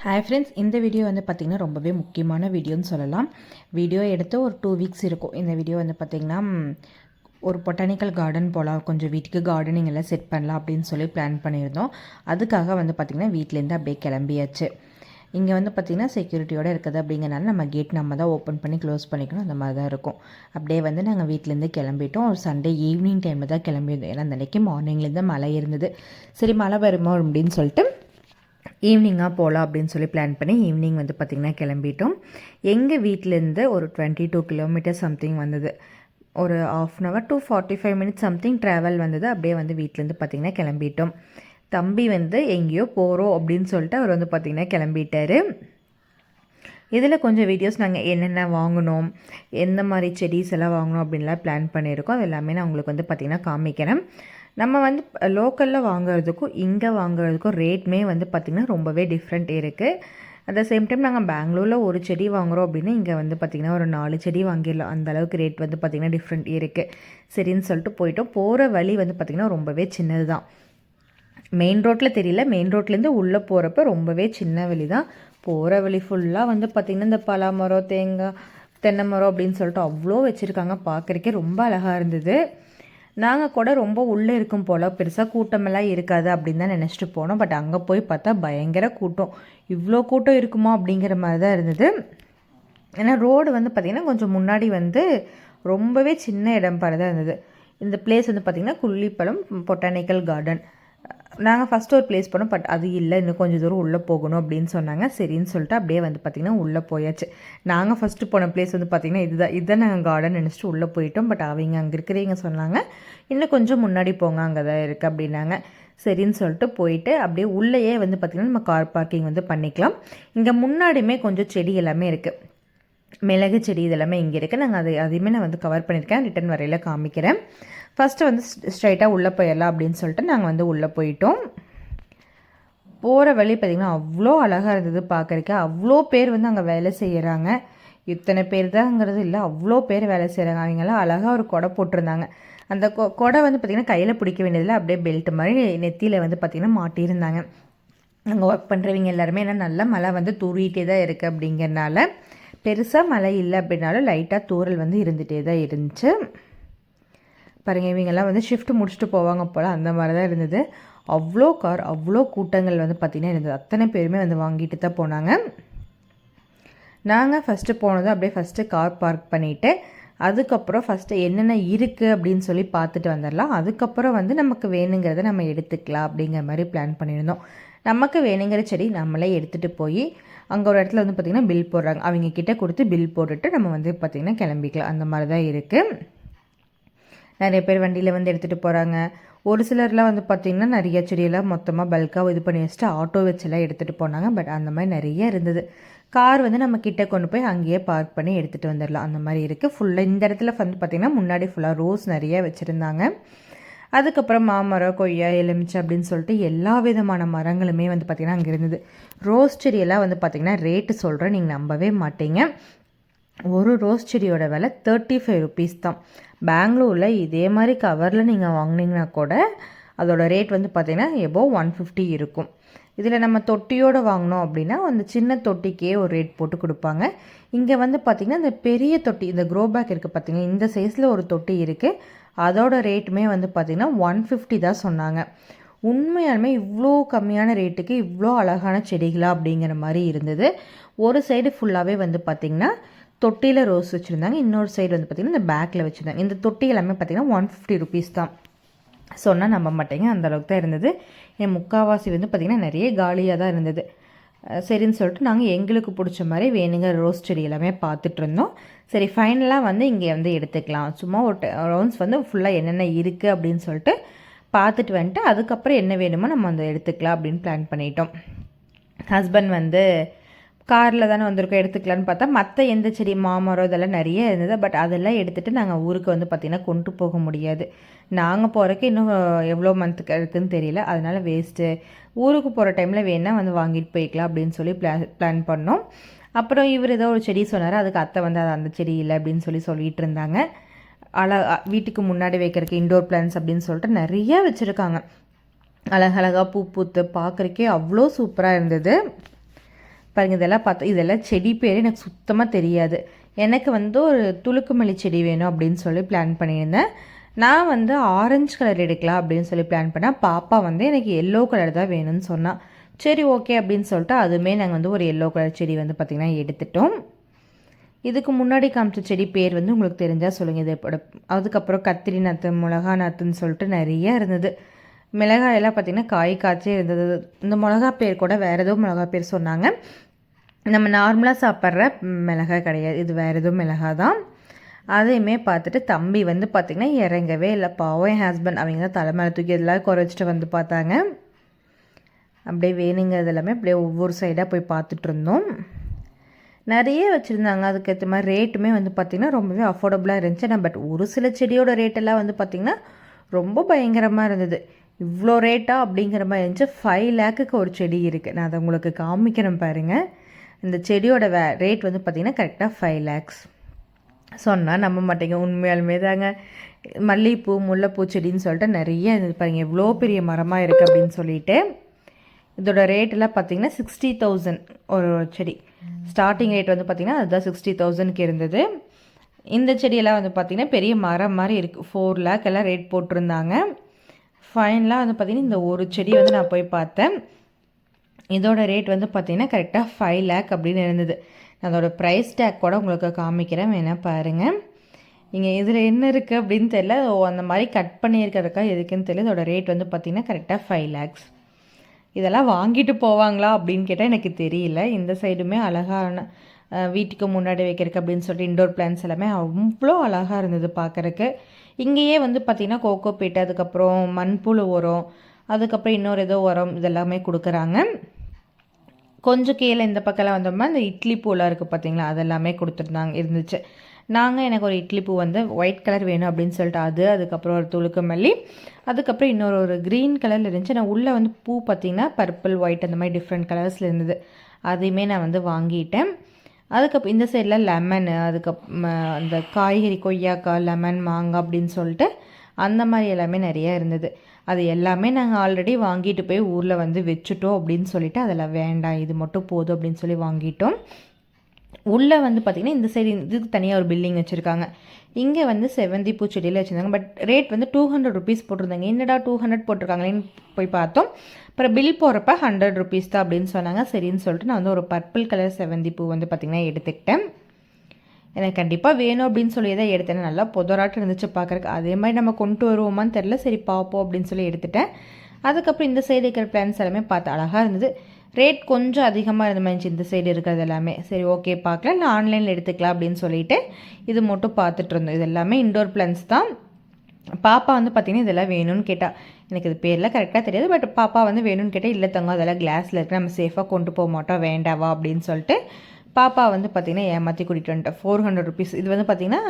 Hi friends, இந்த video வந்து பார்த்திங்கன்னா ரொம்பவே முக்கியமான வீடியோன்னு சொல்லலாம். வீடியோ எடுத்து ஒரு 2 வீக்ஸ் இருக்கும். இந்த வீடியோ வந்து பார்த்திங்கன்னா ஒரு பொட்டானிக்கல் கார்டன் போகலாம், கொஞ்சம் வீட்டுக்கு கார்டனிங் எல்லாம் செட் பண்ணலாம் அப்படின்னு சொல்லி பிளான் பண்ணியிருந்தோம். அதுக்காக வந்து பார்த்திங்கன்னா வீட்டிலேருந்து அப்படியே கிளம்பியாச்சு. இங்கே வந்து பார்த்திங்கன்னா செக்யூரிட்டியோடு இருக்குது அப்படிங்கிறனால நம்ம கேட் நம்ம தான் ஓப்பன் பண்ணி க்ளோஸ் பண்ணிக்கணும், அந்த மாதிரி தான் இருக்கும். அப்படியே வந்து நாங்கள் வீட்டிலேருந்து கிளம்பிட்டோம். ஒரு சண்டே ஈவினிங் டைமில் தான் கிளம்பியிருந்தோம். ஏன்னா அந்த அன்றைக்கி மார்னிங்லேருந்து மழை இருந்தது. சரி மழை வருமோ அப்படின்னு சொல்லிட்டு ஈவினிங்காக போகலாம் அப்படின்னு சொல்லி பிளான் பண்ணி ஈவினிங் வந்து பார்த்திங்கன்னா கிளம்பிட்டோம். எங்கள் வீட்டிலேருந்து ஒரு 22 கிலோமீட்டர் சம்திங் வந்தது. ஒரு ½ hour to 45 minutes something travel வந்தது. அப்படியே வந்து வீட்டிலேருந்து பார்த்திங்கன்னா கிளம்பிட்டோம். தம்பி வந்து எங்கேயோ போகிறோம் அப்படின்னு சொல்லிட்டு அவர் வந்து பார்த்திங்கன்னா கிளம்பிட்டார். இதில் கொஞ்சம் வீடியோஸ் நாங்கள் என்னென்ன வாங்கினோம், எந்த மாதிரி செடிஸ் எல்லாம் வாங்கினோம் அப்படின்லாம் பிளான் பண்ணியிருக்கோம். அது எல்லாமே நான் உங்களுக்கு வந்து பார்த்திங்கன்னா காமிக்கிறேன். நம்ம வந்து லோக்கலில் வாங்குறதுக்கும் இங்கே வாங்குறதுக்கும் ரேட்மே வந்து பார்த்திங்கன்னா ரொம்பவே டிஃப்ரெண்ட் இருக்குது. அட் த சேம் டைம் நாங்கள் பெங்களூரில் ஒரு செடி வாங்குகிறோம் அப்படின்னா இங்கே வந்து பார்த்திங்கன்னா ஒரு 4 செடி வாங்கிடலாம். அந்தளவுக்கு ரேட் வந்து பார்த்திங்கன்னா டிஃப்ரெண்ட் இருக்குது. சரின்னு சொல்லிட்டு போயிட்டோம். போகிற வழி வந்து பார்த்திங்கன்னா ரொம்பவே சின்னது தான். மெயின் ரோட்டில் தெரியல, மெயின் ரோட்லேருந்து உள்ளே போகிறப்ப ரொம்பவே சின்ன வழி தான். போகிற வழி ஃபுல்லாக வந்து பார்த்திங்கன்னா இந்த பலாமரம், தேங்காய், தென்னை மரம் அப்படின்னு சொல்லிட்டு அவ்வளோ வச்சுருக்காங்க. பார்க்குறக்கே ரொம்ப அழகாக இருந்தது. நாங்கள் கூட ரொம்ப உள்ளே இருக்கும் போல், பெருசாக கூட்டமெல்லாம் இருக்காது அப்படின்னு தான் நினச்சிட்டு போனோம். பட் அங்கே போய் பார்த்தா பயங்கர கூட்டம். இவ்வளோ கூட்டம் இருக்குமா அப்படிங்கிற மாதிரி தான் இருந்தது. ஏன்னா ரோடு வந்து பார்த்திங்கன்னா கொஞ்சம் முன்னாடி வந்து ரொம்பவே சின்ன இடம் பாரு தான் இருந்தது. இந்த பிளேஸ் வந்து பார்த்திங்கன்னா குள்ளிப்பழம் பொட்டானிக்கல் கார்டன். நாங்கள் ஃபஸ்ட்டு ஒரு பிளேஸ் போனோம். பட் அது இல்லை, இன்னும் கொஞ்சம் தூரம் உள்ளே போகணும் அப்படின்னு சொன்னாங்க. சரின்னு சொல்லிட்டு அப்படியே வந்து பார்த்திங்கன்னா உள்ளே போயாச்சு. நாங்கள் ஃபஸ்ட்டு போன பிளேஸ் வந்து பார்த்திங்கன்னா இதுதான் நாங்கள் கார்டன் நினச்சிட்டு உள்ளே போயிட்டோம். பட் அவங்க அங்கே இருக்கிறவங்க சொன்னாங்க இன்னும் கொஞ்சம் முன்னாடி போங்க, அங்கே தான் இருக்குது அப்படின்னாங்க. சரின்னு சொல்லிட்டு போயிட்டு அப்படியே உள்ளேயே வந்து பார்த்திங்கன்னா நம்ம கார் பார்க்கிங் வந்து பண்ணிக்கலாம். இங்கே முன்னாடியுமே கொஞ்சம் செடி எல்லாமே இருக்குது. மிளகு செடி இதெல்லாமே இங்கே இருக்குது. நாங்கள் அதையுமே நான் வந்து கவர் பண்ணியிருக்கேன், ரிட்டன் வரையில் காமிக்கிறேன். ஃபஸ்ட்டு வந்து ஸ்ட்ரைட்டாக உள்ளே போயிடலாம் அப்படின்னு சொல்லிட்டு நாங்கள் வந்து உள்ளே போயிட்டோம். போகிற வழி பார்த்திங்கன்னா அவ்வளோ அழகாக இருந்தது பார்க்குறக்கு. அவ்வளோ பேர் வந்து அங்கே வேலை செய்கிறாங்க. இத்தனை பேர் தான்ங்கிறது இல்லை, அவ்வளோ பேர் வேலை செய்கிறாங்க. அவங்கெல்லாம் அழகாக ஒரு கொடை போட்டிருந்தாங்க. அந்த கொடை வந்து பார்த்திங்கன்னா கையில் பிடிக்க வேண்டியதில் அப்படியே பெல்ட் மாதிரி நெத்தியில் வந்து பார்த்திங்கன்னா மாட்டியிருந்தாங்க. அங்கே ஒர்க் பண்ணுறவங்க எல்லாருமே ஏன்னா நல்லா மழை வந்து தூரிகிட்டே தான் இருக்குது அப்படிங்கிறனால, பெருசாக மழை இல்லை அப்படின்னாலும் லைட்டாக தூறல் வந்து இருந்துகிட்டே தான் இருந்துச்சு. பாருங்கள், இவங்கெல்லாம் வந்து ஷிஃப்ட் முடிச்சுட்டு போவாங்க போல், அந்த மாதிரி தான் இருந்தது. அவ்வளோ கார், அவ்வளோ கூட்டங்கள் வந்து பார்த்திங்கன்னா இருந்தது. அத்தனை பேருமே வந்து வாங்கிட்டு தான் போனாங்க. நாங்கள் ஃபஸ்ட்டு போனதும் அப்படியே ஃபஸ்ட்டு கார் பார்க் பண்ணிவிட்டு அதுக்கப்புறம் ஃபஸ்ட்டு என்னென்ன இருக்குது அப்படின்னு சொல்லி பார்த்துட்டு வந்துடலாம். அதுக்கப்புறம் வந்து நமக்கு வேணுங்கிறத நம்ம எடுத்துக்கலாம் அப்படிங்கிற மாதிரி பிளான் பண்ணியிருந்தோம். நமக்கு வேணுங்கிற செடி நம்மளே எடுத்துகிட்டு போய் அங்கே ஒரு இடத்துல வந்து பார்த்திங்கன்னா பில் போடுறாங்க. அவங்க கிட்டே கொடுத்து பில் போட்டுட்டு நம்ம வந்து பார்த்திங்கன்னா கிளம்பிக்கலாம். அந்த மாதிரி தான் இருக்குது. நிறைய பேர் வண்டியில் வந்து எடுத்துகிட்டு போகிறாங்க. ஒரு சிலர்லாம் வந்து பார்த்திங்கன்னா நிறைய செடியெல்லாம் மொத்தமாக பல்காக இது பண்ணி வச்சுட்டு ஆட்டோ வச்செல்லாம் எடுத்துகிட்டு போனாங்க. பட் அந்த மாதிரி நிறைய இருந்தது. கார் வந்து நம்ம கிட்டே கொண்டு போய் அங்கேயே பார்க் பண்ணி எடுத்துகிட்டு வந்துடலாம். அந்த மாதிரி இருக்குது. ஃபுல்லாக இந்த இடத்துல வந்து பார்த்திங்கன்னா முன்னாடி ஃபுல்லாக ரோஸ் நிறைய வச்சுருந்தாங்க. அதுக்கப்புறம் மாமரம், கொய்யா, எலுமிச்சை அப்படின்னு சொல்லிட்டு எல்லா விதமான மரங்களுமே வந்து பார்த்திங்கன்னா அங்கே இருந்தது. ரோஸ் செடியெல்லாம் வந்து பார்த்திங்கன்னா ரேட்டு சொல்கிறேன், நீங்கள் நம்பவே மாட்டீங்க. ஒரு ரோஸ் செடியோட விலை 35 ருபீஸ் தான். பெங்களூரில் இதே மாதிரி கவரில் நீங்கள் வாங்கினீங்கன்னா கூட அதோட ரேட் வந்து பார்த்திங்கன்னா எபோவ் 150 இருக்கும். இதில் நம்ம தொட்டியோடு வாங்கினோம் அப்படின்னா அந்த சின்ன தொட்டிக்கே ஒரு ரேட் போட்டு கொடுப்பாங்க. இங்கே வந்து பார்த்திங்கன்னா இந்த பெரிய தொட்டி, இந்த க்ரோ பேக் இருக்குது பார்த்திங்கன்னா, இந்த சைஸில் ஒரு தொட்டி இருக்குது. அதோட ரேட்டுமே வந்து பார்த்திங்கன்னா 150 தான் சொன்னாங்க. உண்மையாலுமே இவ்வளோ கம்மியான ரேட்டுக்கு இவ்வளோ அழகான செடிகளா அப்படிங்கிற மாதிரி இருந்தது. ஒரு சைடு ஃபுல்லாகவே வந்து பார்த்திங்கன்னா தொட்டியில் ரோஸ் வச்சுருந்தாங்க. இன்னொரு சைடு வந்து பார்த்திங்கன்னா இந்த பேக்கில் வச்சுருந்தாங்க. இந்த தொட்டி எல்லாமே பார்த்திங்கன்னா 150 ருபீஸ் தான். சொன்னால் நம்ப மாட்டேங்க, அந்தளவுக்கு தான் இருந்தது. என் முக்கால்வாசி வந்து பார்த்திங்கன்னா நிறைய காலியாக தான் இருந்தது. சரின்னு சொல்லிட்டு நாங்கள் எங்களுக்கு பிடிச்ச மாதிரி வேணுங்கிற ரோஸ் செடி எல்லாமே பார்த்துட்டு இருந்தோம். சரி ஃபைனலாக வந்து இங்கே வந்து எடுத்துக்கலாம், சும்மா ஒரு ரவுண்ட்ஸ் வந்து ஃபுல்லாக என்னென்ன இருக்குது அப்படின்னு சொல்லிட்டு பார்த்துட்டு வந்துட்டு அதுக்கப்புறம் என்ன வேணுமோ நம்ம வந்து எடுத்துக்கலாம் அப்படின்னு பிளான் பண்ணிட்டோம். ஹஸ்பண்ட் வந்து காரில் தானே வந்திருக்கோம், எடுத்துக்கலான்னு பார்த்தா மற்ற எந்த செடி, மாமரம் இதெல்லாம் நிறைய இருந்தது. பட் அதெல்லாம் எடுத்துகிட்டு நாங்கள் ஊருக்கு வந்து பார்த்திங்கன்னா கொண்டு போக முடியாது. நாங்கள் போகிறக்கு இன்னும் எவ்வளோ மந்த்துக்கு இருக்குதுன்னு தெரியல. அதனால் வேஸ்ட்டு. ஊருக்கு போகிற டைமில் வேணால் வந்து வாங்கிட்டு போய்க்கலாம் அப்படின்னு சொல்லி பிளான் பண்ணோம். அப்புறம் இவர் ஏதோ ஒரு செடி சொன்னார். அதுக்கு அத்தை வந்து அது அந்த செடி இல்லை அப்படின்னு சொல்லிட்டு இருந்தாங்க. வீட்டுக்கு முன்னாடி வைக்கிறதுக்கு இண்டோர் பிளான்ஸ் அப்படின்னு சொல்லிட்டு நிறைய வச்சுருக்காங்க. அழகழகாக பூ பூத்து பார்க்குறக்கே அவ்வளோ சூப்பராக இருந்தது. பாருங்கள் இதெல்லாம் பார்த்தா இதெல்லாம் செடி பேர் எனக்கு சுத்தமாக தெரியாது. எனக்கு வந்து ஒரு துளுக்குமல்லி செடி வேணும் அப்படின்னு சொல்லி பிளான் பண்ணியிருந்தேன். நான் வந்து ஆரஞ்சு கலர் எடுக்கலாம் அப்படின்னு சொல்லி பிளான் பண்ணேன். பாப்பா வந்து எனக்கு எல்லோ கலர் தான் வேணும்னு சொன்னான். சரி ஓகே அப்படின்னு சொல்லிட்டு அதுவுமே நாங்கள் வந்து ஒரு எல்லோ கலர் செடி வந்து பார்த்திங்கன்னா எடுத்துட்டோம். இதுக்கு முன்னாடி காமிச்ச செடி பேர் வந்து உங்களுக்கு தெரிஞ்சால் சொல்லுங்கள். இது அதுக்கப்புறம் கத்திரி நாற்று, மிளகா நாற்றுன்னு சொல்லிட்டு நிறைய இருந்தது. மிளகாயெல்லாம் பார்த்திங்கன்னா காய் காய்ச்சே இருந்தது. இந்த மிளகா பேர் கூட வேறு ஏதோ மிளகா பேர் சொன்னாங்க. நம்ம நார்மலாக சாப்பிட்ற மிளகாய் கிடையாது, இது வேறு எதுவும் மிளகா தான். அதையுமே பார்த்துட்டு தம்பி வந்து பார்த்திங்கன்னா இறங்கவே இல்லை. பாவம் என் ஹஸ்பண்ட் அவங்க தான் தலைமையில தூக்கி இதெல்லாம் குறைச்சிட்டு வந்து பார்த்தாங்க. அப்படியே வேணுங்கிறது எல்லாமே அப்படியே ஒவ்வொரு சைடாக போய் பார்த்துட்டு இருந்தோம். நிறைய வச்சுருந்தாங்க. அதுக்கேற்ற மாதிரி ரேட்டுமே வந்து பார்த்திங்கன்னா ரொம்பவே அஃபோர்டபுளாக இருந்துச்சு. பட் ஒரு சில செடியோட ரேட்டெல்லாம் வந்து பார்த்திங்கன்னா ரொம்ப பயங்கரமாக இருந்தது. இவ்வளோ ரேட்டா அப்படிங்கிற மாதிரி இருந்துச்சு. 5 லேக்குக்கு ஒரு செடி இருக்குது. நான் அதை உங்களுக்கு காமிக்கிறேன் பாருங்கள். இந்த செடியோட ரேட் வந்து பார்த்திங்கன்னா கரெக்டாக 5 லேக்ஸ். சொன்னால் நம்ப மாட்டேங்க, உண்மையாலுமே தாங்க. மல்லிகைப்பூ, முல்லைப்பூ செடின்னு சொல்லிட்டு நிறைய இது பாருங்கள் எவ்வளோ பெரிய மரமாக இருக்குது அப்படின்னு சொல்லிட்டு. இதோட ரேட்டெல்லாம் பார்த்திங்கன்னா 60,000 ஒரு செடி. ஸ்டார்டிங் ரேட் வந்து பார்த்திங்கன்னா அதுதான் 60,000க்கு இருந்தது. இந்த செடியெல்லாம் வந்து பார்த்திங்கன்னா பெரிய மரம் மாதிரி இருக்குது. 4 லேக் எல்லாம் ரேட் போட்டிருந்தாங்க. ஃபைனலாக வந்து பார்த்திங்கன்னா இந்த ஒரு செடி வந்து நான் போய் பார்த்தேன். இதோட ரேட் வந்து பார்த்திங்கன்னா கரெக்டாக 5 லேக் அப்படின்னு இருந்தது. நான் அதோட ப்ரைஸ் டேக் கூட உங்களுக்கு காமிக்கிறேன், வேணால் பாருங்கள். இங்கே இதில் என்ன இருக்குது அப்படின்னு தெரியல, அந்த மாதிரி கட் பண்ணியிருக்கிறதுக்கா எதுக்குன்னு தெரியல. இதோட ரேட் வந்து பார்த்திங்கன்னா கரெக்டாக 5 லேக்ஸ். இதெல்லாம் வாங்கிட்டு போவாங்களா அப்படின்னு கேட்டால் எனக்கு தெரியல. இந்த சைடுமே அழகான வீட்டுக்கு முன்னாடி வைக்கிறதுக்கு அப்படின்னு சொல்லிட்டு இன்டோர் பிளான்ஸ் எல்லாமே அவ்வளோ அழகாக இருந்தது பார்க்குறக்கு. இங்கேயே வந்து பார்த்திங்கன்னா கோகோ பீட், அதுக்கப்புறம் மண்புழு உரம், அதுக்கப்புறம் இன்னொரு ஏதோ உரம் இதெல்லாமே கொடுக்குறாங்க. கொஞ்சம் கீழே இந்த பக்கம்லாம் வந்தோம்னா இந்த இட்லி பூலாம் இருக்குது பார்த்திங்களா, அதெல்லாமே இருந்துச்சு. எனக்கு ஒரு இட்லி பூ வந்து ஒயிட் கலர் வேணும் அப்படின்னு சொல்லிட்டு அதுக்கப்புறம் ஒரு துளுக்குமல்லி, அதுக்கப்புறம் இன்னொரு ஒரு க்ரீன் கலரில் இருந்துச்சு. நான் உள்ளே வந்து பூ பார்த்திங்கன்னா பர்பிள், ஒயிட் அந்த மாதிரி டிஃப்ரெண்ட் கலர்ஸில் இருந்தது. அதையுமே நான் வந்து வாங்கிட்டேன். அதுக்கப்புறம் இந்த சைடில் லெமனு, அந்த காய்கறி கொய்யாக்காய், லெமன், மாங்காய் அப்படின்னு சொல்லிட்டு அந்த மாதிரி எல்லாமே நிறையா இருந்தது. அது எல்லாமே நாங்கள் ஆல்ரெடி வாங்கிட்டு போய் ஊரில் வந்து வச்சுட்டோம் அப்படின்னு சொல்லிவிட்டு அதெல்லாம் வேண்டாம், இது மட்டும் போதும் அப்படின்னு சொல்லி வாங்கிட்டோம். உள்ளே வந்து பார்த்திங்கன்னா இந்த சைடு இதுக்கு தனியாக ஒரு பில்டிங் வச்சுருக்காங்க. இங்கே வந்து செவந்தி பூச்செடியில் வச்சுருந்தாங்க. பட் ரேட் வந்து 200 ருபீஸ் போட்டிருந்தாங்க. என்னடா 200 போட்டிருக்காங்களேன்னு போய் பார்த்தோம். அப்புறம் பில் போகிறப்ப 100 ருபீஸ் தான் அப்படின்னு சொன்னாங்க. சரின்னு சொல்லிட்டு நான் வந்து ஒரு பர்பிள் கலர் செவந்தி பூ வந்து பார்த்திங்கன்னா எடுத்துக்கிட்டேன். எனக்கு கண்டிப்பாக வேணும் அப்படின்னு சொல்லி தான் எடுத்தேன். நல்லா புதராட்டம் இருந்துச்சு பார்க்குறக்கு. அதே மாதிரி நம்ம கொண்டு வருவோமான்னு தெரில, சரி பார்ப்போம் அப்படின்னு சொல்லி எடுத்துட்டேன். அதுக்கப்புறம் இந்த சைடு இருக்கிற பிளான்ஸ் எல்லாமே பார்த்து அழகாக இருந்தது. ரேட் கொஞ்சம் அதிகமாக இருந்த மாதிரி இந்த சைடு இருக்கிறது எல்லாமே. சரி ஓகே பார்க்கலாம், இல்லை ஆன்லைனில் எடுத்துக்கலாம் அப்படின்னு சொல்லிட்டு இது மட்டும் பார்த்துட்டு இருந்தோம். இது எல்லாமே இண்டோர் பிளான்ஸ் தான். பாப்பா வந்து பார்த்திங்கன்னா இதெல்லாம் வேணும்னு கேட்டால். எனக்கு இது பேரில் கரெக்டாக தெரியாது. பட் பாப்பா வந்து வேணும்னு கேட்டால், இல்லை தங்க அதெல்லாம் கிளாஸில் இருக்குது, நம்ம சேஃபாக கொண்டு போக மாட்டோம், வேண்டாவா அப்படின்னு சொல்லிட்டு பாப்பா வந்து பார்த்திங்கன்னா ஏமாற்றி கூட்டிகிட்டு வந்துட்டேன். 400 ருபீஸ். இது வந்து பார்த்திங்கன்னா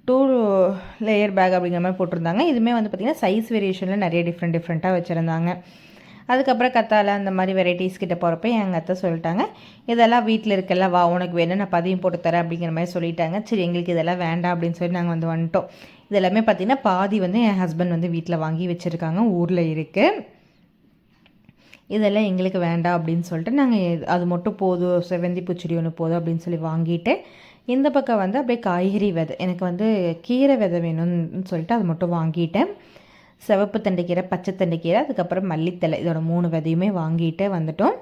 2 லேயர் பேக் அப்படிங்கிற மாதிரி போட்டிருந்தாங்க. இதுவுமே வந்து பார்த்திங்கன்னா சைஸ் வேரியேஷனில் நிறைய டிஃப்ரெண்ட்டாக வச்சுருந்தாங்க. அதுக்கப்புறம் கத்தாழை அந்த மாதிரி வெரைட்டிஸ் கிட்ட போகிறப்ப எங்கள் அத்தை சொல்லிட்டாங்க, இதெல்லாம் வீட்டில் இருக்கல, வா உனக்கு வேணும் நான் பதியம் போட்டு தரேன் அப்படிங்கிற மாதிரி சொல்லிட்டாங்க. சரி எங்களுக்கு இதெல்லாம் வேண்டாம் அப்படின்னு சொல்லி நாங்கள் வந்து வந்துட்டோம். இதெல்லாமே பார்த்திங்கன்னா பாதி வந்து என் ஹஸ்பண்ட் வந்து வீட்டில் வாங்கி வச்சுருக்காங்க, ஊரில் இருக்குது. இதெல்லாம் எங்களுக்கு வேண்டாம் அப்படின்னு சொல்லிட்டு நாங்கள் அது மட்டும் போதும், செவந்தி பூச்செடி ஒன்று போதும் அப்படின்னு சொல்லி வாங்கிட்டு, இந்த பக்கம் வந்து அப்படியே காய்கறி விதை, எனக்கு வந்து கீரை விதை வேணும்னு சொல்லிட்டு அது மட்டும் வாங்கிட்டேன். சிவப்பு தண்டுக்கீரை, பச்சை தண்டுக்கீரை, அதுக்கப்புறம் மல்லித்தலை, இதோட 3 விதையுமே வாங்கிட்டு வந்துட்டோம்.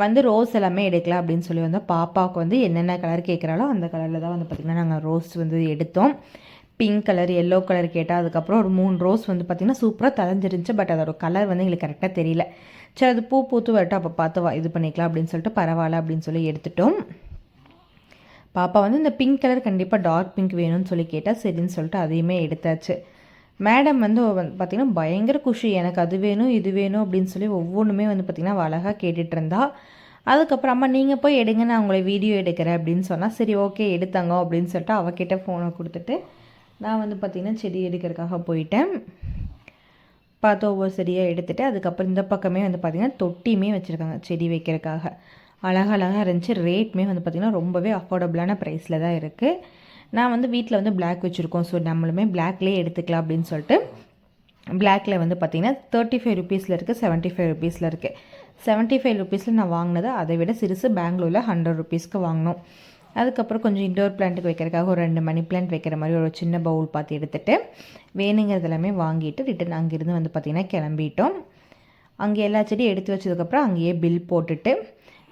வந்து ரோஸ் எல்லாமே எடுக்கலாம் அப்படின்னு சொல்லி வந்தோம். பாப்பாவுக்கு வந்து என்னென்ன கலர் கேட்குறாலோ அந்த கலரில் தான் வந்து பார்த்திங்கன்னா நாங்கள் ரோஸ் வந்து எடுத்தோம். பிங்க் கலர், எல்லோ கலர் கேட்டால், அதுக்கப்புறம் ஒரு 3 ரோஸ் வந்து பார்த்திங்கன்னா சூப்பராக தலைஞ்சிருந்துச்சு. பட் அதோட கலர் வந்து எங்களுக்கு கரெக்டாக தெரியல. சரி அது பூத்து வரட்டும், அப்போ பார்த்து இது பண்ணிக்கலாம் அப்படின்னு சொல்லிட்டு பரவாயில்ல அப்படின்னு சொல்லி எடுத்துட்டோம். பாப்பா வந்து இந்த பிங்க் கலர் கண்டிப்பாக டார்க் பிங்க் வேணும்னு சொல்லி கேட்டால், சரின்னு சொல்லிட்டு அதையுமே எடுத்தாச்சு. மேடம் வந்து பார்த்திங்கன்னா பயங்கர குஷி, எனக்கு அது வேணும் இது வேணும் அப்படின்னு சொல்லி ஒவ்வொன்றுமே வந்து பார்த்திங்கன்னா அழகாக கேட்டுட்டு இருந்தா. அதுக்கப்புறம் அம்மா நீங்கள் போய் எடுங்க, நான் உங்களை வீடியோ எடுக்கிறேன் அப்படின்னு சொன்னால், சரி ஓகே எடுத்தாங்க அப்படின்னு சொல்லிட்டு அவகிட்ட ஃபோனை கொடுத்துட்டு நான் வந்து பார்த்திங்கன்னா செடி எடுக்கிறதுக்காக போயிட்டேன். பார்த்து ஒவ்வொரு செடியாக எடுத்துகிட்டு, அதுக்கப்புறம் இந்த பக்கமே வந்து பார்த்திங்கன்னா தொட்டியுமே வச்சுருக்காங்க செடி வைக்கிறதுக்காக. அழகாக இருந்துச்சு. ரேட்டுமே வந்து பார்த்திங்கன்னா ரொம்பவே அஃபோர்டபுளான ப்ரைஸில் தான் இருக்குது. நான் வந்து வீட்டில் வந்து பிளாக் வச்சுருக்கோம், ஸோ நம்மளுமே பிளாக்லேயே எடுத்துக்கலாம் அப்படின்னு சொல்லிட்டு பிளாக்கில் வந்து பார்த்திங்கன்னா 35 ருபீஸில் இருக்குது, 75 ருபீஸில் இருக்குது. ₹75 நான் வாங்கினது, அதை விட சிறுசு பெங்களூரில் ₹100 வாங்கினோம். அதுக்கப்புறம் கொஞ்சம் இன்டோர் பிளான்ட்டுக்கு வைக்கிறதுக்காக ஒரு 2 மணி பிளான்ட் வைக்கிற மாதிரி ஒரு சின்ன பவுல் பார்த்து எடுத்துகிட்டு வேணுங்கிறது எல்லாமே வாங்கிட்டு ரிட்டன் அங்கேருந்து வந்து பார்த்திங்கன்னா கிளம்பிட்டோம். அங்கே எல்லா செடியும் எடுத்து வச்சதுக்கப்புறம் அங்கேயே பில் போட்டுட்டு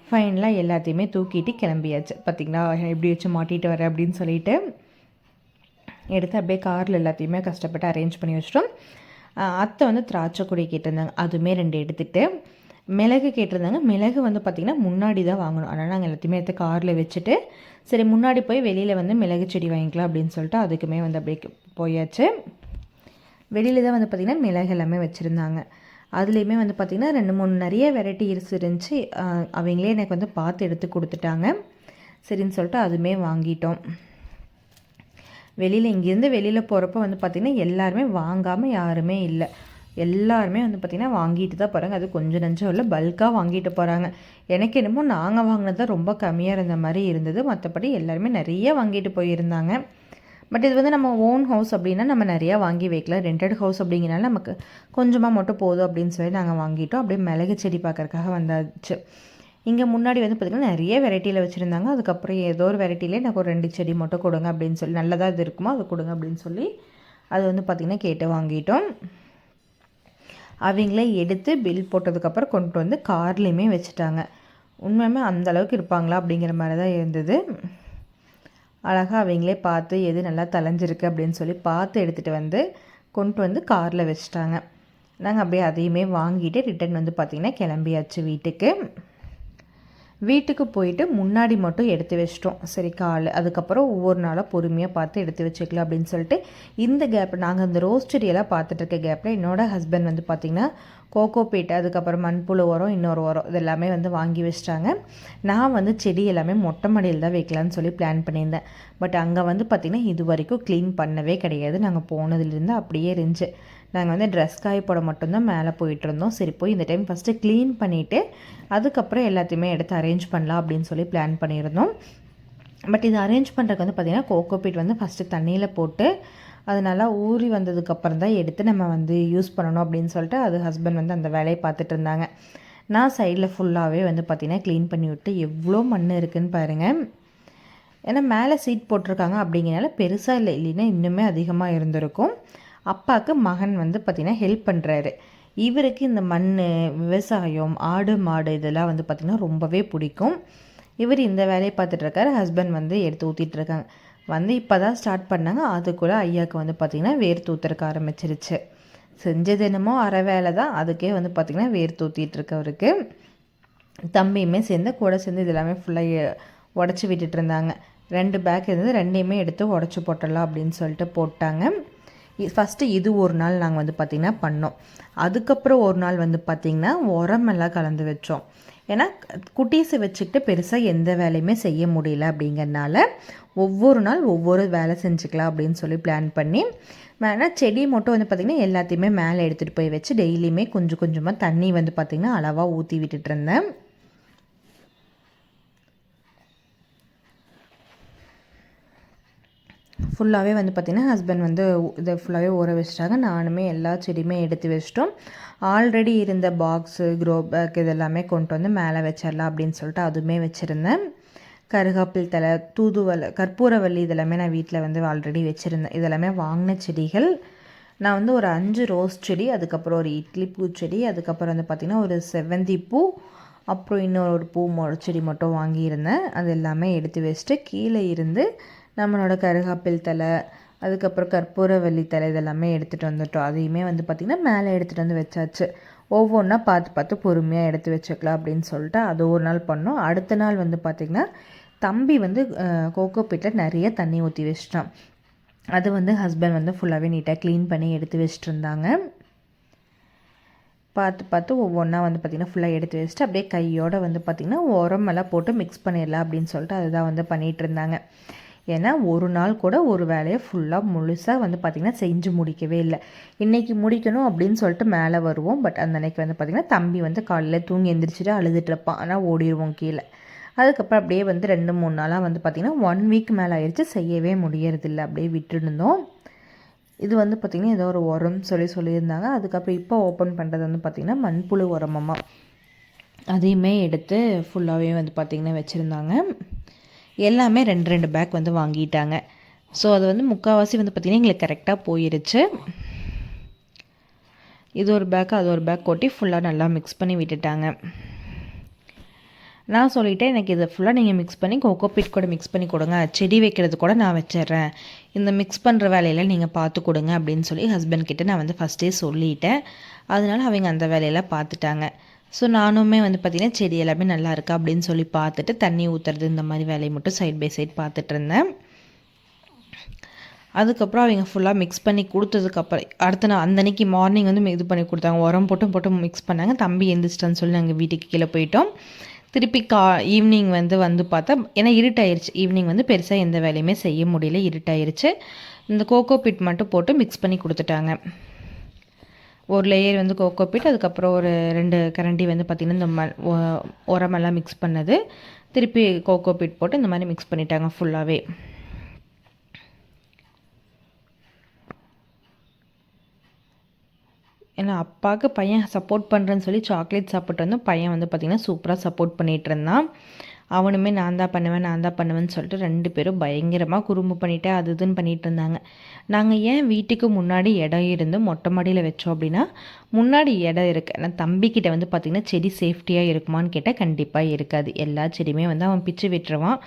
ஃபைனலாக எல்லாத்தையுமே தூக்கிட்டு கிளம்பியாச்சு. பார்த்திங்களா எப்படி வச்சு மாட்டிகிட்டு வரேன் அப்படின்னு சொல்லிட்டு எடுத்து அப்படியே காரில் எல்லாத்தையுமே கஷ்டப்பட்டு அரேஞ்ச் பண்ணி வச்சிட்டோம். அத்தை வந்து திராட்சை கொடி கேட்டிருந்தாங்க, அதுவுமே 2 எடுத்துகிட்டு மிளகு கேட்டிருந்தாங்க. மிளகு வந்து பார்த்திங்கன்னா முன்னாடி தான் வாங்கணும், அதனால் நாங்கள் எல்லாத்தையுமே எடுத்து காரில் வச்சுட்டு சரி முன்னாடி போய் வெளியில் வந்து மிளகு செடி வாங்கிக்கலாம் அப்படின்னு சொல்லிட்டு அதுக்குமே வந்து அப்படியே போயாச்சு. வெளியில் தான் வந்து பார்த்திங்கன்னா மிளகு எல்லாமே வச்சுருந்தாங்க. அதுலேயுமே வந்து பார்த்திங்கன்னா 2-3 நிறைய வெரைட்டிஸ் இருந்துச்சு. அவங்களே எனக்கு வந்து பார்த்து எடுத்து கொடுத்துட்டாங்க. சரின்னு சொல்லிட்டு அதுவுமே வாங்கிட்டோம். வெளியில் இங்கேருந்து வெளியில் போகிறப்ப வந்து பார்த்திங்கன்னா எல்லாருமே வாங்காமல் யாருமே இல்லை, எல்லாருமே வந்து பார்த்திங்கன்னா வாங்கிட்டு தான் போகிறாங்க. அது கொஞ்சம் நஞ்சம் இல்லை, பல்காக வாங்கிட்டு போகிறாங்க. எனக்கு என்னமோ நாங்கள் வாங்கினது தான் ரொம்ப கம்மியாக இருந்த மாதிரி இருந்தது, மற்றபடி எல்லாருமே நிறைய வாங்கிட்டு போயிருந்தாங்க. பட் இது வந்து நம்ம ஓன் ஹவுஸ் அப்படின்னா நம்ம நிறையா வாங்கி வைக்கலாம். ரெண்டட் ஹவுஸ் அப்படிங்கிறனால நமக்கு கொஞ்சமாக மட்டும் போதும் அப்படின்னு சொல்லி நாங்கள் வாங்கிட்டோம். அப்படியே மிளகு செடி பார்க்குறக்காக வந்தாச்சு. இங்கே முன்னாடி வந்து பார்த்திங்கன்னா நிறைய வெரைட்டியில் வச்சுருந்தாங்க. அதுக்கப்புறம் ஏதோ ஒரு வெரைட்டிலே எனக்கு ஒரு 2 செடி மட்டும் கொடுங்க அப்படின்னு சொல்லி, நல்லதாக இது இருக்குமோ அது கொடுங்க அப்படின்னு சொல்லி அது வந்து பார்த்திங்கன்னா கேட்டு வாங்கிட்டோம். அவங்களே எடுத்து பில் போட்டதுக்கப்புறம் கொண்டு வந்து கார்லேயுமே வச்சுட்டாங்க. உண்மையுமே அந்தளவுக்கு இருப்பாங்களா அப்படிங்கிற மாதிரி தான் இருந்தது. அழகாக அவங்களே பார்த்து எது நல்லா தலைஞ்சிருக்கு அப்படின்னு சொல்லி பார்த்து எடுத்துகிட்டு வந்து கொண்டு வந்து காரில் வச்சுட்டாங்க. நாங்கள் அப்படியே அதையுமே வாங்கிட்டு ரிட்டன் வந்து பார்த்திங்கன்னா கிளம்பியாச்சு வீட்டுக்கு. வீட்டுக்கு போயிட்டு முன்னாடி மட்டும் எடுத்து வச்சிட்டோம். சரி அதுக்கப்புறம் ஒவ்வொரு நாளாக பொறுமையாக பார்த்து எடுத்து வச்சுக்கலாம் அப்படின்னு சொல்லிட்டு இந்த கேப் நாங்கள் அந்த ரோஸ் செடியெல்லாம் பார்த்துட்டு இருக்க கேப்பில் என்னோடய ஹஸ்பண்ட் வந்து பார்த்திங்கன்னா கோகோபீட், அதுக்கப்புறம் மண்புழு உரம், இன்னொரு உரம் இது எல்லாமே வந்து வாங்கி வச்சிட்டாங்க. நான் வந்து செடி எல்லாமே மொட்டை மாடியில் தான் வைக்கலான்னு சொல்லி பிளான் பண்ணியிருந்தேன். பட் அங்கே வந்து பார்த்திங்கன்னா இது வரைக்கும் க்ளீன் பண்ணவே கிடையாது. நாங்கள் போனதுலேருந்து அப்படியே இருந்துச்சு. நாங்கள் வந்து ட்ரெஸ் காய போட மட்டும்தான் மேலே போயிட்டுருந்தோம். சரி போய் இந்த டைம் ஃபஸ்ட்டு க்ளீன் பண்ணிவிட்டு அதுக்கப்புறம் எல்லாத்தையுமே எடுத்து அரேஞ்ச் பண்ணலாம் அப்படின்னு சொல்லி பிளான் பண்ணியிருந்தோம். பட் இது அரேஞ்ச் பண்ணுறதுக்கு வந்து பார்த்திங்கன்னா கோகோபீட் வந்து ஃபஸ்ட்டு தண்ணியில் போட்டு அது நல்லா ஊறி வந்ததுக்கப்புறம் தான் எடுத்து நம்ம வந்து யூஸ் பண்ணணும் அப்படின்னு சொல்லிட்டு அது ஹஸ்பண்ட் வந்து அந்த வேலையை பார்த்துட்டு இருந்தாங்க. நான் சைடில் ஃபுல்லாகவே வந்து பார்த்திங்கன்னா க்ளீன் பண்ணி விட்டு எவ்வளோ மண் இருக்குதுன்னு பாருங்கள். ஏன்னா மேலே சீட் போட்டிருக்காங்க அப்படிங்கிறனால பெருசாக இல்லை, இல்லைன்னா இன்னுமே அதிகமாக இருந்திருக்கும். அப்பாவுக்கு மகன் வந்து பார்த்திங்கன்னா ஹெல்ப் பண்ணுறாரு. இவருக்கு இந்த மண், விவசாயம், ஆடு மாடு இதெல்லாம் வந்து பார்த்திங்கன்னா ரொம்பவே பிடிக்கும். இவர் இந்த வேலையை பார்த்துட்ருக்காரு, ஹஸ்பண்ட் வந்து எடுத்து ஊற்றிட்டுருக்காங்க. வந்து இப்போ தான் ஸ்டார்ட் பண்ணாங்க. அதுக்குள்ளே ஐயாவுக்கு வந்து பார்த்திங்கன்னா வேர்த்து ஊற்றுறக்க ஆரம்பிச்சிருச்சு. செஞ்சது என்னமோ அரை வேலை தான், அதுக்கே வந்து பார்த்திங்கன்னா வேர்த்து ஊற்றிட்டுருக்கவருக்கு. தம்பியுமே சேர்ந்து கூட சேர்ந்து இது எல்லாமே ஃபுல்லாக உடச்சி விட்டுட்டு இருந்தாங்க. 2 பேக் இருந்தது, 2யுமே எடுத்து உடச்சி போட்டுடலாம் அப்படின்னு சொல்லிட்டு போட்டாங்க. ஃபஸ்ட்டு இது ஒரு நாள் நாங்கள் வந்து பார்த்திங்கன்னா பண்ணோம். அதுக்கப்புறம் ஒரு நாள் வந்து பார்த்திங்கன்னா உரமெல்லாம் கலந்து வச்சோம். ஏன்னா குட்டீஸை வச்சுக்கிட்டு பெருசாக எந்த வேலையுமே செய்ய முடியல அப்படிங்கிறனால ஒவ்வொரு நாள் ஒவ்வொரு வேலை செஞ்சுக்கலாம் அப்படின்னு சொல்லி பிளான் பண்ணி வேணால் செடி மட்டும் வந்து பார்த்திங்கன்னா எல்லாத்தையுமே மேலே எடுத்துகிட்டு போய் வச்சு டெய்லியுமே கொஞ்சம் கொஞ்சமாக தண்ணி வந்து பார்த்திங்கன்னா அளவாக ஊற்றி விட்டுட்டு இருந்தேன். ஃபுல்லாகவே வந்து பார்த்திங்கன்னா ஹஸ்பண்ட் வந்து இதை ஃபுல்லாகவே ஊற வச்சிட்டாங்க. நானுமே எல்லா செடியுமே எடுத்து வச்சிட்டோம். ஆல்ரெடி இருந்த பாக்ஸு, க்ரோ பேக் இதெல்லாமே கொண்டு வந்து மேலே வச்சிடலாம் அப்படின்னு சொல்லிட்டு அதுவுமே வச்சுருந்தேன். கருகாப்பில் தலை, தூதுவளை, கற்பூரவள்ளி இதெல்லாமே நான் வீட்டில் வந்து ஆல்ரெடி வச்சுருந்தேன். இதெல்லாமே வாங்கின செடிகள். நான் வந்து ஒரு 5 ரோஸ் செடி, அதுக்கப்புறம் ஒரு இட்லி பூச்செடி, அதுக்கப்புறம் வந்து பார்த்திங்கன்னா ஒரு செவ்வந்தி பூ, அப்புறம் இன்னொரு பூ செடி மட்டும் வாங்கியிருந்தேன். அது எல்லாமே எடுத்து வச்சுட்டு கீழே இருந்து நம்மளோட கருகாப்பில் தலை, அதுக்கப்புறம் கற்பூரவள்ளி தலை இதெல்லாமே எடுத்துகிட்டு வந்துட்டோம். அதையுமே வந்து பார்த்திங்கன்னா மேலே எடுத்துகிட்டு வந்து வச்சாச்சு. ஒவ்வொன்றா பார்த்து பார்த்து பொறுமையாக எடுத்து வச்சுக்கலாம் அப்படின்னு சொல்லிட்டு அது ஒரு நாள் பண்ணோம். அடுத்த நாள் வந்து பார்த்திங்கன்னா தம்பி வந்து கோகோபீட்டில் நிறைய தண்ணி ஊற்றி வச்சிட்டான். அது வந்து ஹஸ்பண்ட் வந்து ஃபுல்லாகவே நீட்டாக க்ளீன் பண்ணி எடுத்து வச்சுட்டு இருந்தாங்க. பார்த்து பார்த்து ஒவ்வொன்றா வந்து பார்த்திங்கன்னா ஃபுல்லாக எடுத்து வச்சுட்டு அப்படியே கையோடு வந்து பார்த்திங்கன்னா உரமெல்லாம் போட்டு மிக்ஸ் பண்ணிடலாம் அப்படின்னு சொல்லிட்டு அதுதான் வந்து பண்ணிகிட்டு இருந்தாங்க. ஏன்னா ஒரு நாள் கூட ஒரு வேலையை ஃபுல்லாக முழுசாக வந்து பார்த்திங்கன்னா செஞ்சு முடிக்கவே இல்லை. இன்றைக்கி முடிக்கணும் அப்படின்னு சொல்லிட்டு மேலே வருவோம். பட் அந்த அன்றைக்கி வந்து பார்த்திங்கன்னா தம்பி வந்து காலையில் தூங்கி எந்திரிச்சிட்டு அழுதுட்டுருப்பான். ஆனால் ஓடிடுவோம் கீழே. அதுக்கப்புறம் அப்படியே வந்து 2-3 நாளாக வந்து பார்த்திங்கன்னா 1 வீக் மேலே ஆயிடுச்சு, செய்யவே முடியறதில்லை, அப்படியே விட்டுருந்தோம். இது வந்து பார்த்திங்கன்னா ஏதோ ஒரு உரம் சொல்லியிருந்தாங்க. அதுக்கப்புறம் இப்போ ஓப்பன் பண்ணுறது வந்து பார்த்திங்கன்னா மண்புழு உரமம்மா. அதையுமே எடுத்து ஃபுல்லாகவே வந்து பார்த்திங்கன்னா வச்சுருந்தாங்க. எல்லாமே 2 பேக் வந்து வாங்கிட்டாங்க. ஸோ அது வந்து முக்கால்வாசி வந்து பார்த்திங்கன்னா எங்களுக்கு கரெக்டாக போயிருச்சு. இது ஒரு பேக் அது ஒரு பேக் கொட்டி ஃபுல்லாக நல்லா மிக்ஸ் பண்ணி விட்டுட்டாங்க. நான் சொல்லிவிட்டேன், எனக்கு இதை ஃபுல்லாக நீங்கள் மிக்ஸ் பண்ணி கோகோபீட் கூட மிக்ஸ் பண்ணி கொடுங்க, செடி வைக்கிறது கூட நான் வச்சிட்றேன், இந்த மிக்ஸ் பண்ணுற வேலையெல்லாம் நீங்கள் பார்த்து கொடுங்க அப்படின்னு சொல்லி ஹஸ்பண்ட் கிட்டே நான் வந்து ஃபஸ்ட்டே சொல்லிட்டேன். அதனால் அவங்க அந்த வேலையெல்லாம் பார்த்துட்டாங்க. ஸோ நானுமே வந்து பார்த்திங்கன்னா செடி எல்லாமே நல்லா இருக்கா அப்படின்னு சொல்லி பார்த்துட்டு தண்ணி ஊற்றுறது இந்த மாதிரி வேலையை மட்டும் சைட் பை சைட் பார்த்துட்டு இருந்தேன். அதுக்கப்புறம் அவங்க ஃபுல்லாக மிக்ஸ் பண்ணி கொடுத்ததுக்கப்புறம் அடுத்த நாள் அன்றைக்கி மார்னிங் வந்து இது பண்ணி கொடுத்தாங்க, உரம் போட்டு மிக்ஸ் பண்ணாங்க. தம்பி எந்திரிச்சிட்டான்னு சொல்லி நாங்கள் வீட்டுக்கு கீழே போயிட்டோம். திருப்பி ஈவினிங் வந்து பார்த்தா ஏன்னா இருட்டாயிருச்சு. ஈவினிங் வந்து பெருசாக எந்த வேலையுமே செய்ய முடியல, இருட்டாயிருச்சு. இந்த கோகோபீட் மட்டும் போட்டு மிக்ஸ் பண்ணி கொடுத்துட்டாங்க. ஒரு லேயர் வந்து கோகோபீட், அதுக்கப்புறம் ஒரு 2 கரண்டி வந்து பார்த்திங்கன்னா இந்த உரமெல்லாம் மிக்ஸ் பண்ணது, திருப்பி கோகோபீட் போட்டு இந்த மாதிரி மிக்ஸ் பண்ணிட்டாங்க ஃபுல்லாகவே. ஏன்னா அப்பாவுக்கு பையன் சப்போர்ட் பண்ணுறேன்னு சொல்லி சாக்லேட் சாப்பிட்டு வந்து பையன் வந்து பார்த்திங்கன்னா சூப்பராக சப்போர்ட் பண்ணிகிட்டு இருந்தான். அவனுமே நான் தான் பண்ணுவேன்னு சொல்லிட்டு 2 பேரும் பயங்கரமாக குறும்பு பண்ணிவிட்டு அது இதுன்னு பண்ணிகிட்டு இருந்தாங்க. நாங்கள் ஏன் வீட்டுக்கு முன்னாடி இடம் இருந்து மொட்டை மாடியில் வச்சோம் அப்படின்னா, முன்னாடி இடம் இருக்குது. ஆனால் தம்பிக்கிட்ட வந்து பார்த்திங்கன்னா செடி சேஃப்டியாக இருக்குமான்னு கேட்டால் கண்டிப்பாக இருக்காது. எல்லா செடியுமே வந்து அவன் பிச்சு விட்டுருவான்.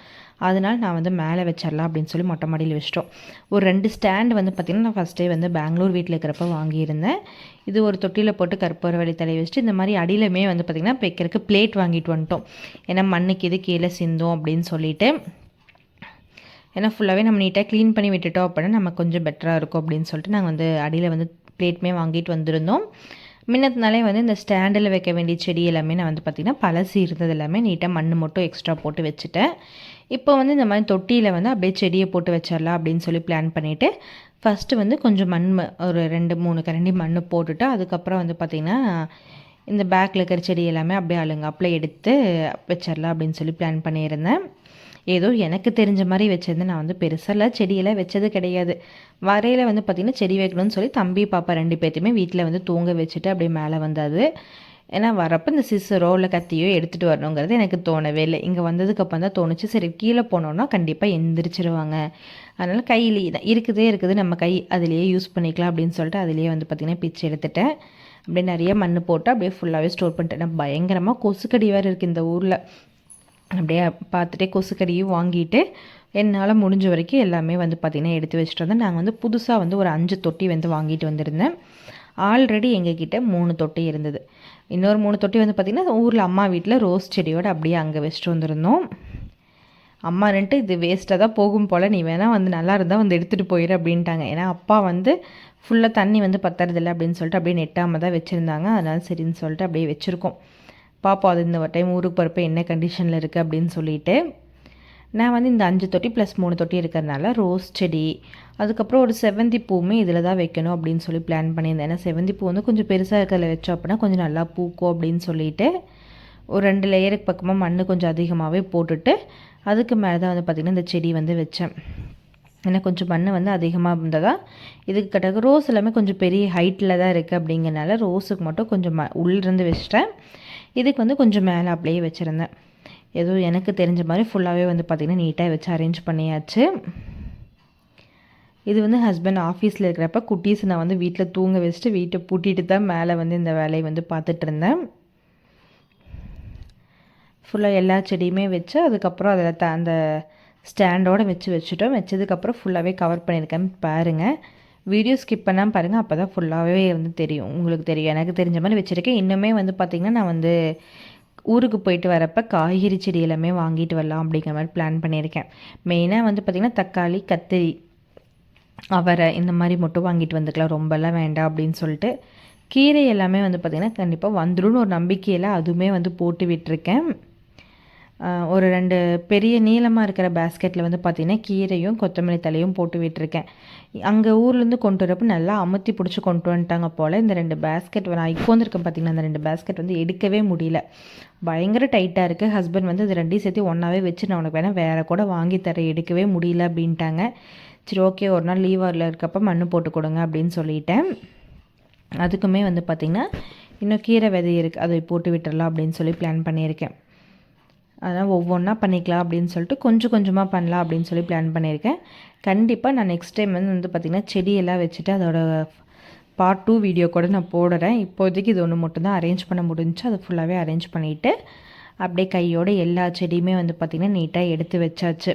அதனால் நான் வந்து மேலே வச்சிடலாம் அப்படின்னு சொல்லி மொட்டை மாடியில் வச்சிட்டோம். ஒரு 2 ஸ்டாண்டு வந்து பார்த்திங்கன்னா நான் ஃபஸ்ட்டே வந்து பெங்களூர் வீட்டில் இருக்கிறப்ப வாங்கியிருந்தேன். இது ஒரு தொட்டியில் போட்டு கற்பூரவள்ளி தலையை வச்சுட்டு இந்த மாதிரி அடியிலுமே வந்து பார்த்திங்கன்னா வைக்கிறதுக்கு பிளேட் வாங்கிட்டு வந்துட்டோம். ஏன்னா மண்ணுக்கு இது கீழே சிந்தும் அப்படின்னு சொல்லிட்டு. ஏன்னா ஃபுல்லாகவே நம்ம நீட்டாக க்ளீன் பண்ணி விட்டுட்டோம் அப்படின்னா நமக்கு கொஞ்சம் பெட்டராக இருக்கும் அப்படின்னு சொல்லிட்டு நாங்கள் வந்து அடியில் வந்து பிளேட்டுமே வாங்கிட்டு வந்திருந்தோம். முன்னத்தினாலே வந்து இந்த ஸ்டாண்டில் வைக்க வேண்டிய செடி எல்லாமே நான் வந்து பார்த்திங்கன்னா பழசு இருந்தது எல்லாமே நீட்டாக மண் மட்டும் எக்ஸ்ட்ரா போட்டு வச்சுட்டேன். இப்போ வந்து இந்த மாதிரி தொட்டியில் வந்து அப்படியே செடியை போட்டு வச்சிடலாம் அப்படின்னு சொல்லி பிளான் பண்ணிவிட்டு ஃபஸ்ட்டு வந்து கொஞ்சம் மண் ஒரு 2-3 கரண்டி மண் போட்டுட்டு அதுக்கப்புறம் வந்து பார்த்திங்கன்னா இந்த பேக்கில் இருக்கிற செடி எல்லாமே அப்படியே அழுங்காப்பில் எடுத்து வச்சிடலாம் அப்படின்னு சொல்லி பிளான் பண்ணியிருந்தேன். ஏதோ எனக்கு தெரிஞ்ச மாதிரி வச்சுருந்தேன். நான் வந்து பெருசாலாம் செடியெல்லாம் வச்சது கிடையாது. வரையில் வந்து பார்த்திங்கன்னா செடி வைக்கணும்னு சொல்லி தம்பி பாப்பா 2 பேர்த்தையுமே வீட்டில் வந்து தூங்க வச்சுட்டு அப்படியே மேலே வந்தாது. ஏன்னா வரப்போ இந்த சிஸ்ஸரோ இல்லை கத்தியோ எடுத்துகிட்டு வரணுங்கிறது எனக்கு தோணவே இல்லை. இங்கே வந்ததுக்கப்புறம் தான் தோணுச்சு, சரி கீழே போனோன்னா கண்டிப்பாக எந்திரிச்சிருவாங்க, அதனால் கையிலே இருக்குது நம்ம கை அதிலேயே யூஸ் பண்ணிக்கலாம் அப்படின்னு சொல்லிட்டு அதிலேயே வந்து பார்த்திங்கன்னா பிச்சு எடுத்துட்டேன். அப்படியே நிறைய மண் போட்டு அப்படியே ஃபுல்லாகவே ஸ்டோர் பண்ணிட்டேன். பயங்கரமாக கொசுக்கடி வேறு இருக்குது இந்த ஊரில். அப்படியே பார்த்துட்டே கொசுக்கடியும் வாங்கிட்டு என்னால் முடிஞ்ச வரைக்கும் எல்லாமே வந்து பார்த்திங்கன்னா எடுத்து வச்சுட்டு வந்தேன். நாங்கள் வந்து புதுசாக வந்து ஒரு 5 தொட்டி வந்து வாங்கிட்டு வந்திருந்தேன். ஆல்ரெடி எங்ககிட்ட 3 தொட்டி இருந்தது. இன்னொரு 3 தொட்டி வந்து பார்த்திங்கன்னா ஊரில் அம்மா வீட்டில் ரோஸ் செடியோடு அப்படியே அங்கே வச்சுட்டு வந்திருந்தோம். அம்மா நின்ட்டு இது வேஸ்ட்டாக தான் போகும் போல், நீ வேணால் வந்து நல்லா இருந்தால் வந்து எடுத்துகிட்டு போயிடு அப்படின்ட்டாங்க. ஏன்னா அப்பா வந்து ஃபுல்லாக தண்ணி வந்து பத்துறதில்லை அப்படின்னு சொல்லிட்டு அப்படியே நெட்டாமல் தான் வச்சுருந்தாங்க. அதனால் சரின்னு சொல்லிட்டு அப்படியே வச்சுருக்கோம். பாப்பா அது இந்த டைம் ஊருக்கு போகிறப்ப என்ன கண்டிஷனில் இருக்குது அப்படின்னு சொல்லிட்டு நான் வந்து இந்த 5 தொட்டி ப்ளஸ் 3 தொட்டி இருக்கிறதுனால ரோஸ் செடி, அதுக்கப்புறம் ஒரு செவ்வந்தி பூவுமே இதில் தான் வைக்கணும் அப்படின்னு சொல்லி பிளான் பண்ணியிருந்தேன். ஏன்னா செவ்வந்தி பூ வந்து கொஞ்சம் பெருசாக இருக்கிறதுல வச்சோம் அப்படின்னா கொஞ்சம் நல்லா பூக்கும் அப்படின்னு சொல்லிட்டு ஒரு 2 லேயருக்கு பக்கமாக மண் கொஞ்சம் அதிகமாகவே போட்டுட்டு அதுக்கு மேலே தான் வந்து பார்த்திங்கன்னா இந்த செடி வந்து வச்சேன். ஏன்னா கொஞ்சம் மண் வந்து அதிகமாக இருந்ததா இதுக்கு கிட்டக்க ரோஸ் எல்லாமே கொஞ்சம் பெரிய ஹைட்டில் தான் இருக்குது அப்படிங்கிறனால ரோஸுக்கு மட்டும் கொஞ்சம் உள்ளிருந்து வச்சிட்டேன். இதுக்கு வந்து கொஞ்சம் மேலே அப்படியே வச்சுருந்தேன். ஏதோ எனக்கு தெரிஞ்ச மாதிரி ஃபுல்லாகவே வந்து பார்த்திங்கன்னா நீட்டாக வச்சு அரேஞ்ச் பண்ணியாச்சு. இது வந்து ஹஸ்பண்ட் ஆஃபீஸில் இருக்கிறப்ப குட்டீஸ் நான் வந்து வீட்டில் தூங்க வச்சுட்டு வீட்டை பூட்டிட்டு தான் மேலே வந்து இந்த வேலையை வந்து பார்த்துட்டு இருந்தேன். ஃபுல்லாக எல்லா செடியுமே வச்சு அதுக்கப்புறம் அதில் அந்த ஸ்டாண்டோடு வச்சுட்டோம். வச்சதுக்கப்புறம் ஃபுல்லாகவே கவர் பண்ணியிருக்கேன் பாருங்கள். வீடியோ ஸ்கிப் பண்ணாமல் பாருங்கள், அப்போ தான் ஃபுல்லாகவே வந்து தெரியும், உங்களுக்கு தெரியும். எனக்கு தெரிஞ்ச மாதிரி வச்சுருக்கேன். இன்னுமே வந்து பார்த்திங்கன்னா நான் வந்து ஊருக்கு போயிட்டு வரப்போ காய்கறி செடி எல்லாமே வாங்கிட்டு வரலாம் அப்படிங்கிற மாதிரி பிளான் பண்ணியிருக்கேன். மெயினாக வந்து பார்த்திங்கன்னா தக்காளி, கத்திரி, அவரை இந்த மாதிரி மட்டும் வாங்கிட்டு வந்துக்கலாம், ரொம்பலாம் வேண்டாம் அப்படின்னு சொல்லிட்டு. கீரை எல்லாமே வந்து பார்த்திங்கன்னா கண்டிப்பாக வந்துடும் ஒரு நம்பிக்கையில் அதுவுமே வந்து போட்டு விட்டுருக்கேன். ஒரு 2 பெரிய நீளமாக இருக்கிற பேஸ்கெட்டில் வந்து பார்த்திங்கன்னா கீரையும் கொத்தமல்லி தலையும் போட்டு விட்டுருக்கேன். அங்கே ஊர்லேருந்து கொண்டு வரப்போ நல்லா அமுத்தி பிடிச்சி கொண்டு வந்துட்டாங்க போல். இந்த 2 பேஸ்கெட் நான் இப்போ வந்துருக்கேன் பார்த்திங்கன்னா அந்த 2 பேஸ்கெட் வந்து எடுக்கவே முடியல, பயங்கர டைட்டாக இருக்குது. ஹஸ்பண்ட் வந்து இது 2 சேர்த்து ஒன்றாவே வச்சு நான் உனக்கு வேணால் வேறு கூட வாங்கி தரேன், எடுக்கவே முடியல அப்படின்ட்டாங்க. சரி ஓகே, ஒரு நாள் லீவில் இருக்கப்போ மண் போட்டு கொடுங்க அப்படின்னு சொல்லிட்டேன். அதுக்குமே வந்து பார்த்திங்கன்னா இன்னும் கீரை விதை இருக்குது, அதை போட்டு விட்டுறலாம் அப்படின்னு சொல்லி பிளான் பண்ணியிருக்கேன். அதனால் ஒவ்வொன்றா பண்ணிக்கலாம் அப்படின்னு சொல்லிட்டு கொஞ்சம் கொஞ்சமாக பண்ணலாம் அப்படின்னு சொல்லி பிளான் பண்ணியிருக்கேன். கண்டிப்பாக நான் நெக்ஸ்ட் டைம் வந்து பார்த்திங்கன்னா செடியெல்லாம் வச்சுட்டு அதோட பார்ட் 2 வீடியோ கூட நான் போடுறேன். இப்போதைக்கு இது ஒன்று மட்டும்தான் அரேஞ்ச் பண்ண முடிஞ்சு, அதை ஃபுல்லாகவே அரேஞ்ச் பண்ணிவிட்டு அப்படியே கையோட எல்லா செடியுமே வந்து பார்த்திங்கன்னா நீட்டாக எடுத்து வச்சாச்சு.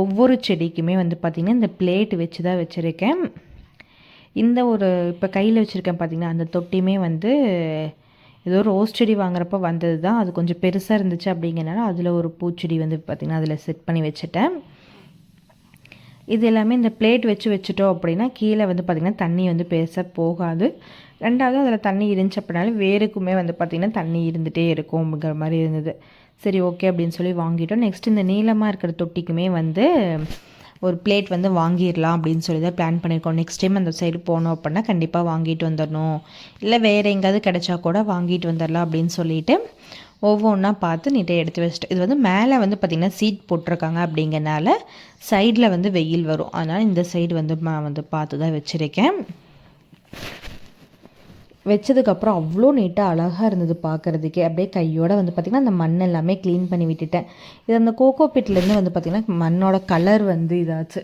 ஒவ்வொரு செடிக்குமே வந்து பார்த்திங்கன்னா இந்த பிளேட் வச்சு தான் வச்சுருக்கேன். இந்த ஒரு இப்போ கையில் வச்சுருக்கேன் பார்த்திங்கன்னா அந்த தொட்டியுமே வந்து ஏதோ ரோஸ் செடி வாங்குறப்ப வந்தது தான். அது கொஞ்சம் பெருசாக இருந்துச்சு அப்படிங்கிறனால அதில் ஒரு பூச்செடி வந்து பார்த்திங்கன்னா அதில் செட் பண்ணி வச்சுட்டேன். இது எல்லாமே இந்த பிளேட் வச்சுட்டோம் அப்படின்னா கீழே வந்து பார்த்திங்கன்னா தண்ணி வந்து பெருசாக போகாது. ரெண்டாவது அதில் தண்ணி இருந்துச்சு அப்படின்னாலும் வேருக்குமே வந்து பார்த்திங்கன்னா தண்ணி இருந்துகிட்டே இருக்கும் அப்படிங்கிற மாதிரி இருந்தது. சரி ஓகே அப்படின்னு சொல்லி வாங்கிட்டோம். நெக்ஸ்ட் இந்த நீளமாக இருக்கிற தொட்டிக்குமே வந்து ஒரு பிளேட் வந்து வாங்கிடலாம் அப்படின்னு சொல்லி தான் பிளான் பண்ணியிருக்கோம். நெக்ஸ்ட் டைம் அந்த சைடு போனோம் அப்படின்னா கண்டிப்பாக வாங்கிட்டு வந்துடணும், இல்லை வேறு எங்கேயாவது கிடச்சா கூட வாங்கிட்டு வந்துடலாம் அப்படின்னு சொல்லிட்டு ஒவ்வொன்றா பார்த்து நீட்டாக எடுத்து வச்சுட்டு, இது வந்து மேலே வந்து பார்த்திங்கன்னா சீட் போட்டிருக்காங்க அப்படிங்கிறனால சைடில் வந்து வெயில் வரும். அதனால் இந்த சைடு வந்து நான் வந்து பார்த்து தான் வச்சுருக்கேன். வச்சதுக்கப்புறம் அவ்வளோ நீட்டாக அழகாக இருந்தது பார்க்குறதுக்கே. அப்படியே கையோடு வந்து பார்த்திங்கன்னா அந்த மண் எல்லாமே க்ளீன் பண்ணி விட்டுட்டேன். இது அந்த கோகோ பிட்லேருந்து வந்து பார்த்திங்கன்னா மண்ணோட கலர் வந்து இதாச்சு.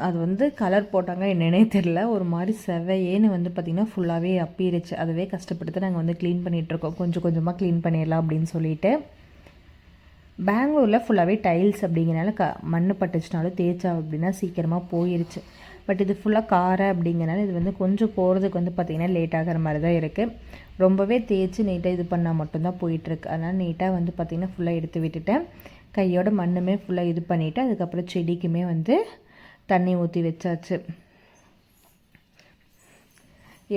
அது வந்து கலர் போட்டாங்க என்னன்னே தெரில, ஒரு மாதிரி செவையேன்னு வந்து பார்த்திங்கன்னா ஃபுல்லாகவே அப்பிருச்சு. அதுவே கஷ்டப்பட்டு நாங்கள் வந்து க்ளீன் பண்ணிகிட்ருக்கோம். கொஞ்சம் கொஞ்சமாக க்ளீன் பண்ணிடலாம் அப்படின்னு சொல்லிட்டு. பெங்களூரில் ஃபுல்லாகவே டைல்ஸ் அப்படிங்கிறனால மண் பட்டுச்சுனாலும் தேய்ச்சா அப்படின்னா சீக்கிரமாக போயிருச்சு. பட் இது ஃபுல்லாக காரை அப்படிங்கிறனால இது வந்து கொஞ்சம் போகிறதுக்கு வந்து பார்த்திங்கன்னா லேட் ஆகிற மாதிரி தான் இருக்குது. ரொம்பவே தேய்ச்சி நீட்டாக இது பண்ணால் மட்டும்தான் போயிட்டுருக்கு. அதனால் நீட்டாக வந்து பார்த்திங்கன்னா ஃபுல்லாக எடுத்து விட்டுட்டேன். கையோட மண்ணுமே ஃபுல்லாக இது பண்ணிவிட்டு அதுக்கப்புறம் செடிக்குமே வந்து தண்ணி ஊற்றி வச்சாச்சு.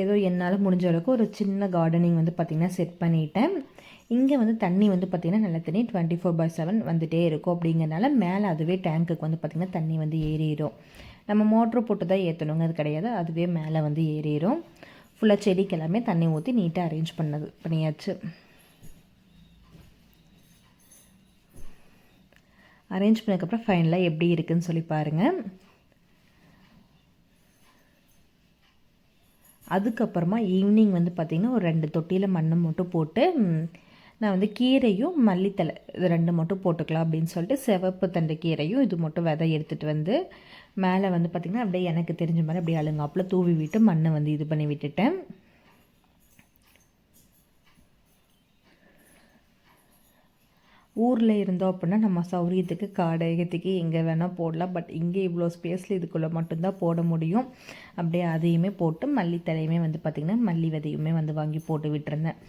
ஏதோ என்னால் முடிஞ்ச அளவுக்கு ஒரு சின்ன கார்டனிங் வந்து பார்த்திங்கன்னா செட் பண்ணிட்டேன். இங்கே வந்து தண்ணி வந்து பார்த்திங்கன்னா நல்ல தண்ணி 24/7 வந்துகிட்டே இருக்கும். அப்படிங்கிறனால மேலே அதுவே டேங்க்குக்கு வந்து பார்த்திங்கன்னா தண்ணி வந்து ஏறிடும். நம்ம மோட்ரு போட்டு தான் ஏற்றணுங்க, அது கிடையாது, அதுவே மேலே வந்து ஏறிடும். ஃபுல்லாக செடிக்கு எல்லாமே தண்ணி ஊற்றி நீட்டாக அரேஞ்ச் பண்ணியாச்சு. அரேஞ்ச் பண்ணதுக்கப்புறம் ஃபைனலாக எப்படி இருக்குதுன்னு சொல்லி பாருங்கள். அதுக்கப்புறமா ஈவினிங் வந்து பார்த்திங்கன்னா ஒரு 2 தொட்டியில் மண் மட்டும் போட்டு நான் வந்து கீரையும் மல்லித்தலை இது 2 மட்டும் போட்டுக்கலாம் அப்படின்னு சொல்லிட்டு சிவப்பு தண்டு கீரையும் இது மட்டும் விதை எடுத்துகிட்டு வந்து மேலே வந்து பார்த்திங்கன்னா அப்படியே எனக்கு தெரிஞ்ச மாதிரி அப்படியே அழுங்காப்பில் தூவி விட்டு மண்ணை வந்து இது பண்ணி விட்டுட்டேன். ஊரில் இருந்தோம் அப்படின்னா நம்ம சௌரியத்துக்கு காடகத்துக்கு எங்கே வேணால் போடலாம். பட் இங்கே இவ்வளோ ஸ்பேஸில் இதுக்குள்ளே மட்டும்தான் போட முடியும். அப்படியே அதையுமே போட்டு மல்லித்தலையுமே வந்து பார்த்திங்கன்னா மல்லி விதையுமே வந்து வாங்கி போட்டு விட்டுருந்தேன்.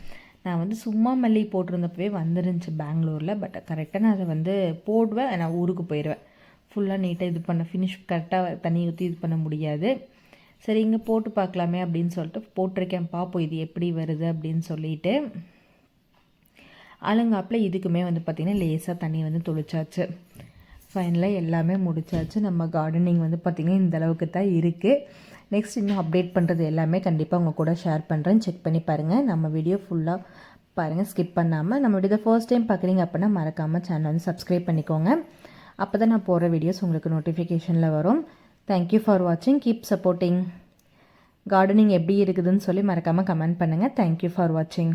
நான் வந்து சும்மா மல்லி போட்டிருந்தப்பவே வந்துருந்துச்சு பெங்களூரில். பட் கரெக்டாக நான் அதை வந்து போடுவேன், நான் ஊருக்கு போயிடுவேன். ஃபுல்லாக நீட்டாக இது பண்ண ஃபினிஷ் கரெக்டாக தண்ணி ஊற்றி இது பண்ண முடியாது. சரி இங்கே போட்டு பார்க்கலாமே அப்படின்னு சொல்லிட்டு போட்டிருக்கேன். பார்ப்போம் இது எப்படி வருது அப்படின்னு சொல்லிட்டு. அலங்காப்பில் இதுக்குமே வந்து பார்த்திங்கன்னா லேசாக தண்ணி வந்து தொளிச்சாச்சு. ஃபைனலாக எல்லாமே முடிச்சாச்சு. நம்ம கார்டனிங் வந்து பார்த்திங்கன்னா இந்த அளவுக்கு தான் இருக்குது. நெக்ஸ்ட் இன்னும் அப்டேட் பண்ணுறது எல்லாமே கண்டிப்பாக உங்கள் கூட ஷேர் பண்ணுறேன். செக் பண்ணி பாருங்கள். நம்ம வீடியோ ஃபுல்லாக பாருங்கள், ஸ்கிப் பண்ணாமல். நம்ம வீடியோ ஃபர்ஸ்ட் டைம் பார்க்குறீங்க அப்படின்னா மறக்காமல் சேனல் வந்து சப்ஸ்கிரைப் பண்ணிக்கோங்க. அப்போ தான் நான் போடுற வீடியோஸ் உங்களுக்கு நோட்டிஃபிகேஷனில் வரும். தேங்க்யூ ஃபார் வாட்சிங். Keep supporting. கார்டனிங் எப்படி இருக்குதுன்னு சொல்லி மறக்காமல் கமெண்ட் பண்ணுங்கள். தேங்க்யூ ஃபார் வாட்சிங்.